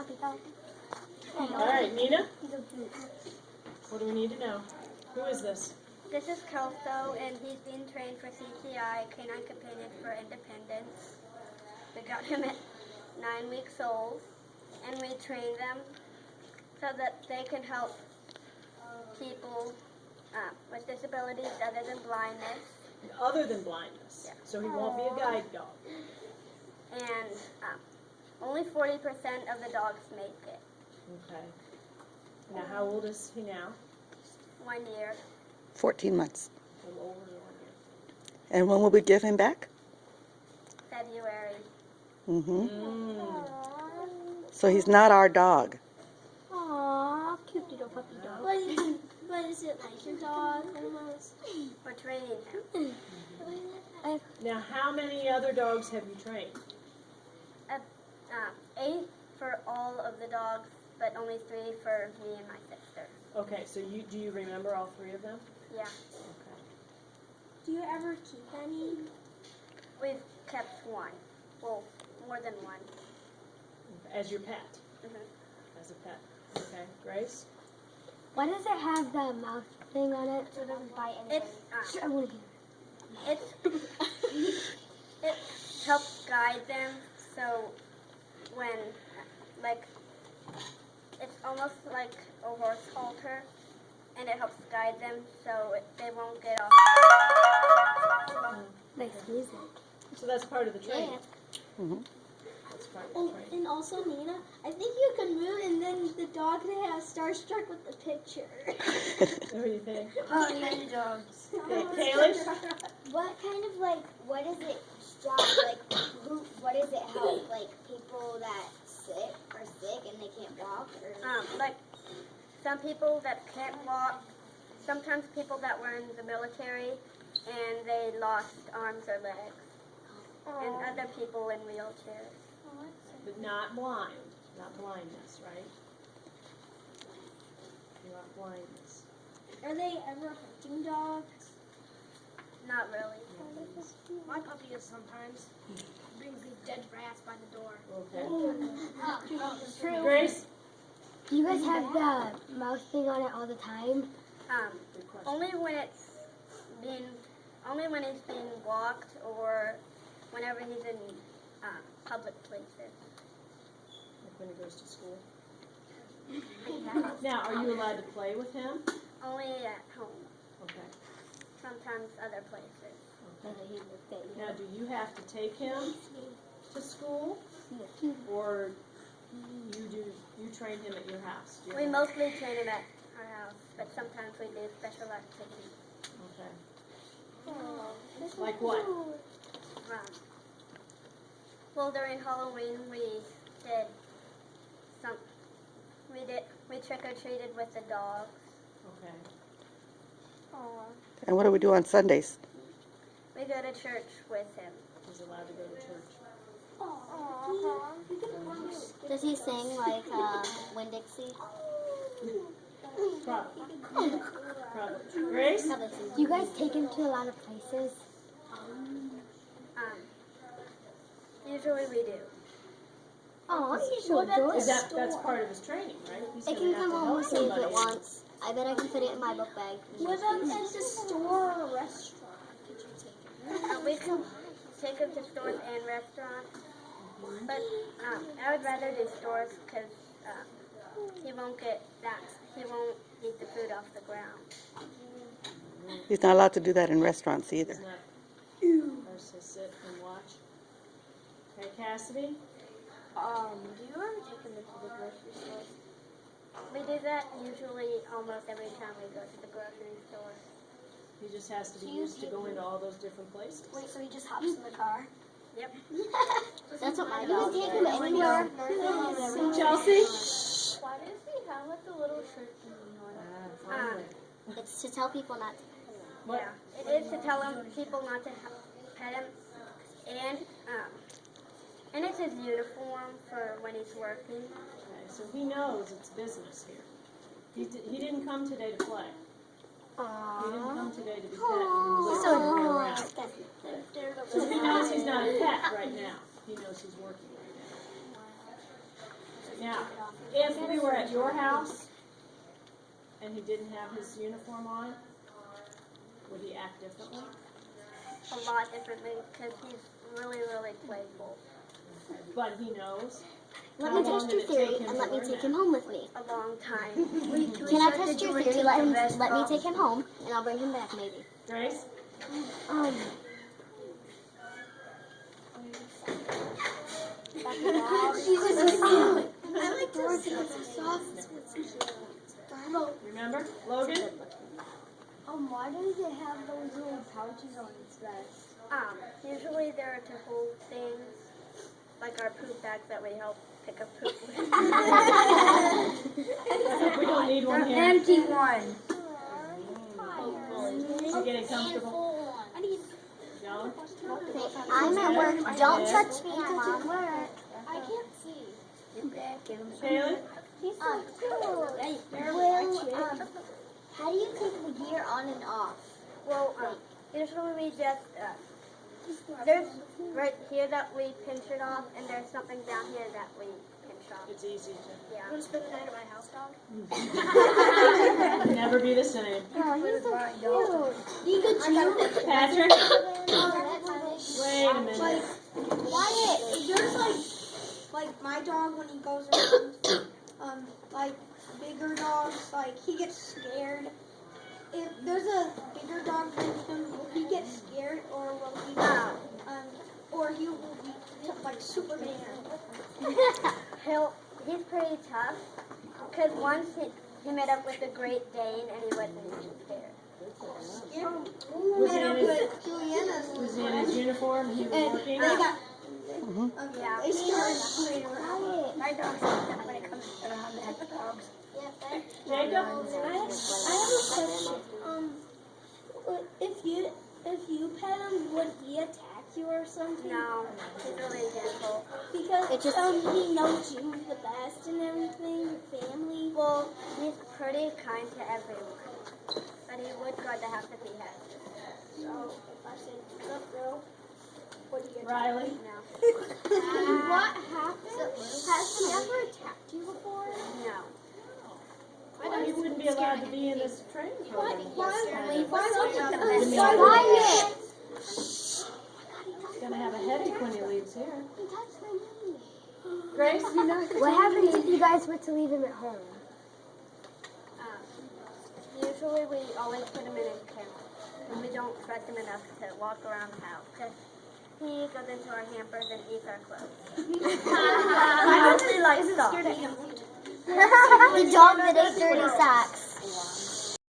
puppy dog. All right, Nina, what do we need to know? Who is this? This is Kelso, and he's being trained for CCI, Canine Companion for Independence. We got him at 9 weeks old, and we train them so that they can help people with disabilities other than blindness. Other than blindness. Yeah. So he won't be a guide dog. And only 40% of the dogs make it. Okay. Now, how old is he now? 1 year. 14 months. A little older than 1 year. And when will we give him back? February. So he's not our dog. Aww, cute little puppy dog. But is it like your dog almost? We're training him. Now, how many other dogs have you trained? 8 for all of the dogs, but only 3 for me and my sister. Okay, so do you remember all 3 of them? Yeah. Okay. Do you ever keep any? We've kept 1. Well, more than 1. As your pet? Mm-hmm. As a pet. Okay, Grace? Why does it have the mouth thing on it? So it doesn't bite anybody. It's I want to hear it helps guide them, so when it's almost like a horse halter, and it helps guide them so they won't get off. Nice music. So that's part of the training. That's part of the Oh, training. and also Nina, I think you can move, and then the dog can have starstruck with the picture. What do you think? Many dogs. Okay, Kaylee? What kind of what does it stop? What does it help? Like people that are sick and they can't walk? Or Like some people that can't walk, sometimes people that were in the military and they lost arms or legs, and other people in wheelchairs. But not blind. Not blindness, right? Not blindness. Are they ever hunting dogs? Not really. My puppy is sometimes. Brings me dead rats by the door. Okay. Grace? Do you guys have the mouth thing on it all the time? Only when he's being walked or whenever he's in public places. Like when he goes to school. Now, are you allowed to play with him? Only at home. Okay. Sometimes other places. Now, do you have to take him to school, or you train him at your house? Do you We have- mostly train him at our house, but sometimes we do special activities. Okay. Like what? Well, during Halloween we trick or treated with the dogs. Okay. And what do we do on Sundays? We go to church with him. He's allowed to go to church. does he sing like Winn-Dixie? Probably. Probably. Grace? Do you guys take him to a lot of places? Usually we do. Oh, he's so adorable. That's part of his training, right? He's I gonna can have come to home help and see if somebody. it wants. I bet I can fit it in my book bag. What about at the store or restaurant? Could you take him? We can take him to stores and restaurants, but I would rather do stores because he won't eat the food off the ground. He's not allowed to do that in restaurants either. He's not supposed to sit and watch. Okay, Cassidy? Do you ever take him to the grocery store? We do that usually almost every time we go to the grocery store. He just has to be used to going to all those different places. Wait, so he just hops in the car? Yep. That's what my You dog can take does. him anywhere. Chelsea? Why does he have like a little shirt on? It's to tell people not to. What? Yeah, it is to tell people not to pet him, and it's his uniform for when he's working. Okay, so he knows it's business here. He didn't come today to play. He didn't come today to be pet and wiggle around. So he knows he's not a pet right now. He knows he's working right now. Now, if we were at your house and he didn't have his uniform on, would he act differently? A lot differently because he's really, really playful. But he knows. Let How me long test did your it theory take him and to let me learn take that? him home with me. A long time. Can I test your theory? Let me take him home and I'll bring him back maybe. Grace? I like to see it's soft. Remember? Logan? Why does it have those little pouches on its vest? Usually there are to hold things, like our poop bags that we help pick up poop with. We don't need one here. Empty one. Is he getting comfortable? Joan? I'm at work. Don't touch me. I'm at work. I can't see. Kaylin? He's so cool. Well, how do you take the gear on and off? Well, usually we just, there's right here that we pinch it off, and there's something down here that we pinch off. It's easy to Yeah. Want to spend the night at my house, dog? never be the same. Patrick? Wait a minute. Wyatt, there's like my dog when he goes around, like bigger dogs, like he gets scared. If there's a bigger dog than him, will he get scared or will he, or he will be like Superman? He's pretty tough, because once he met up with a Great Dane and he wasn't even scared. Was he in his uniform? He was working? They got, Yeah. they started playing around. My dog's like that when it comes around the dogs. Jacob? I have a question. If you pet him, would he attack you or something? No, he's really gentle. Because he knows you the best and everything, your family. Well, he's pretty kind to everyone, but he would rather have to be had. So if I said, "What's up, girl?" What do you get? Riley? No. What happened? Has he ever attacked you before? No. Well, he wouldn't be allowed to be in this training program. Quiet! He's going to have a headache when he leaves here. Grace? What happens if you guys were to leave him at home? Usually we always put him in a kennel, and we don't trust him enough to walk around the house, because he goes into our hampers and eats our clothes. I mostly like socks. The dog that ate dirty socks.